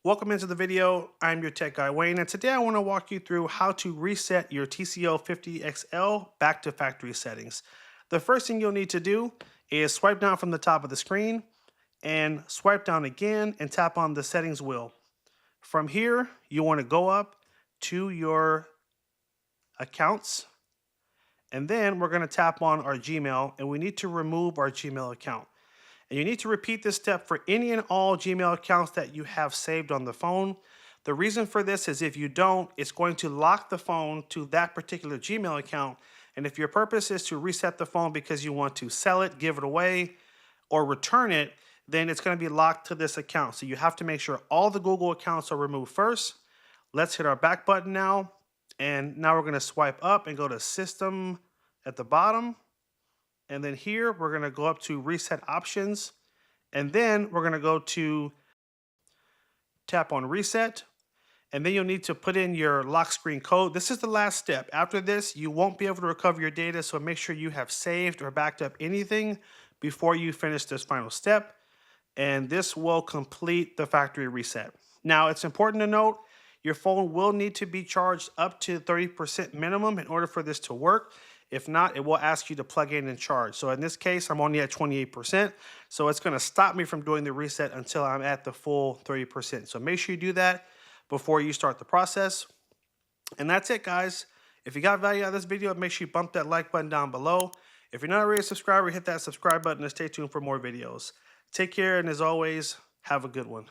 Welcome into the video. I'm your tech guy Wayne, and today I want to walk you through how to reset your TCL 50XL back to factory settings. The first thing you'll need to do is swipe down from the top of the screen and swipe down again and tap on the settings wheel. From here, you want to go up to your accounts, and then we're going to tap on our Gmail, and we need to remove our Gmail account. And you need to repeat this step for any and all Gmail accounts that you have saved on the phone. The reason for this is if you don't, it's going to lock the phone to that particular Gmail account. And if your purpose is to reset the phone because you want to sell it, give it away, or return it, then it's going to be locked to this account. So you have to make sure all the Google accounts are removed first. Let's hit our back button now. And now we're going to swipe up and go to System at the bottom. And then here, we're going to go up to Reset Options. And then we're going to go to tap on Reset. And then you'll need to put in your lock screen code. This is the last step. After this, you won't be able to recover your data, so make sure you have saved or backed up anything before you finish this final step. And this will complete the factory reset. Now, it's important to note, your phone will need to be charged up to 30% minimum in order for this to work. If not, it will ask you to plug in and charge. So in this case, I'm only at 28%. So it's going to stop me from doing the reset until I'm at the full 30%. So make sure you do that before you start the process. And that's it, guys. If you got value out of this video, make sure you bump that like button down below. If you're not already a subscriber, hit that subscribe button and stay tuned for more videos. Take care, and as always, have a good one.